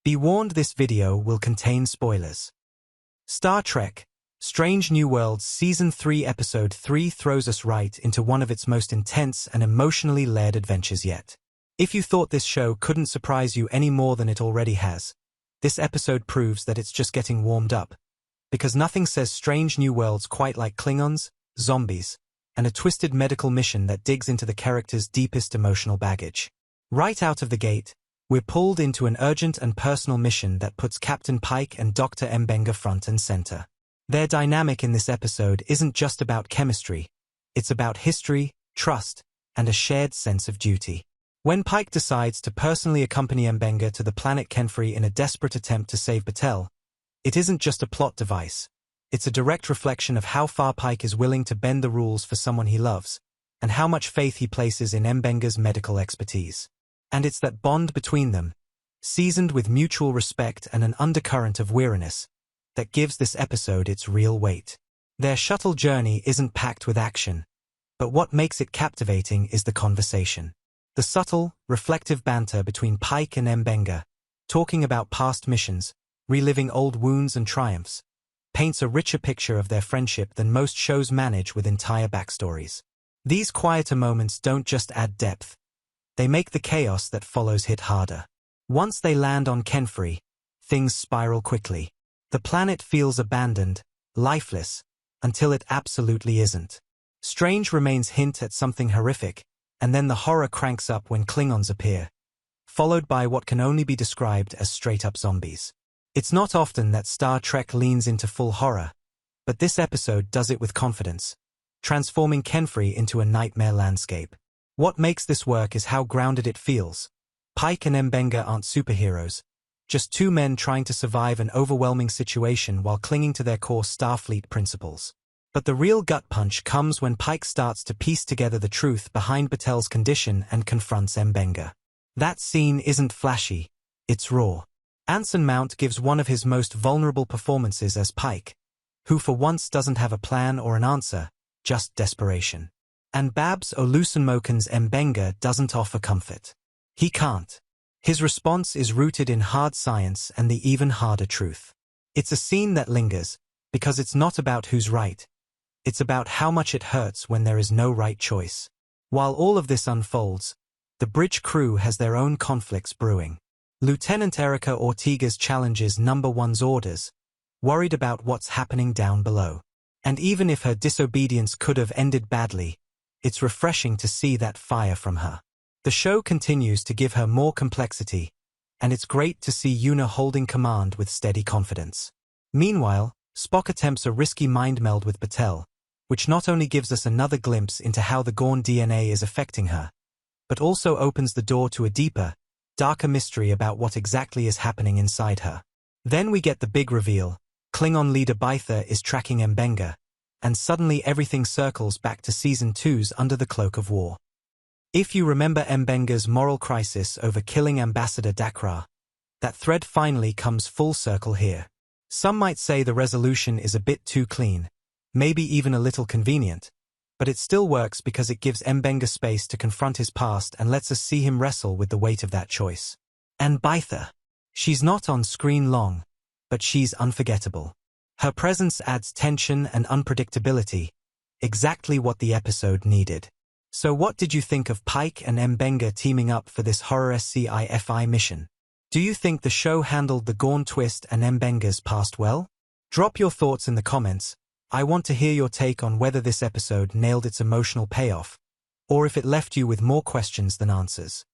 Be warned, this video will contain spoilers. Star Trek: Strange New Worlds Season 3 Episode 3 throws us right into one of its most intense and emotionally layered adventures yet. If you thought this show couldn't surprise you any more than it already has, this episode proves that it's just getting warmed up. Because nothing says Strange New Worlds quite like Klingons, zombies, and a twisted medical mission that digs into the character's deepest emotional baggage. Right out of the gate, we're pulled into an urgent and personal mission that puts Captain Pike and Dr. M'Benga front and center. Their dynamic in this episode isn't just about chemistry, it's about history, trust, and a shared sense of duty. When Pike decides to personally accompany M'Benga to the planet Kenfree in a desperate attempt to save Batel, it isn't just a plot device. It's a direct reflection of how far Pike is willing to bend the rules for someone he loves, and how much faith he places in M'Benga's medical expertise. And it's that bond between them, seasoned with mutual respect and an undercurrent of weariness, that gives this episode its real weight. Their shuttle journey isn't packed with action, but what makes it captivating is the conversation. The subtle, reflective banter between Pike and M'Benga, talking about past missions, reliving old wounds and triumphs, paints a richer picture of their friendship than most shows manage with entire backstories. These quieter moments don't just add depth, they make the chaos that follows hit harder. Once they land on Kenfree, things spiral quickly. The planet feels abandoned, lifeless, until it absolutely isn't. Strange remains hint at something horrific, and then the horror cranks up when Klingons appear, followed by what can only be described as straight-up zombies. It's not often that Star Trek leans into full horror, but this episode does it with confidence, transforming Kenfree into a nightmare landscape. What makes this work is how grounded it feels. Pike and M'Benga aren't superheroes, just two men trying to survive an overwhelming situation while clinging to their core Starfleet principles. But the real gut punch comes when Pike starts to piece together the truth behind Batel's condition and confronts M'Benga. That scene isn't flashy, it's raw. Anson Mount gives one of his most vulnerable performances as Pike, who for once doesn't have a plan or an answer, just desperation. And Babs Olusanmoken's M'Benga doesn't offer comfort. He can't. His response is rooted in hard science and the even harder truth. It's a scene that lingers, because it's not about who's right. It's about how much it hurts when there is no right choice. While all of this unfolds, the bridge crew has their own conflicts brewing. Lieutenant Erica Ortega's challenges Number One's orders, worried about what's happening down below. And even if her disobedience could have ended badly, it's refreshing to see that fire from her. The show continues to give her more complexity, and it's great to see Una holding command with steady confidence. Meanwhile, Spock attempts a risky mind meld with Batel, which not only gives us another glimpse into how the Gorn DNA is affecting her, but also opens the door to a deeper, darker mystery about what exactly is happening inside her. Then we get the big reveal: Klingon leader Bytha is tracking M'Benga, and suddenly everything circles back to Season 2's Under the Cloak of War. If you remember M'Benga's moral crisis over killing Ambassador Dakra, that thread finally comes full circle here. Some might say the resolution is a bit too clean, maybe even a little convenient, but it still works because it gives M'Benga space to confront his past and lets us see him wrestle with the weight of that choice. And Bytha. She's not on screen long, but she's unforgettable. Her presence adds tension and unpredictability, exactly what the episode needed. So what did you think of Pike and M'Benga teaming up for this horror sci-fi mission? Do you think the show handled the Gorn twist and M'Benga's past well? Drop your thoughts in the comments. I want to hear your take on whether this episode nailed its emotional payoff, or if it left you with more questions than answers.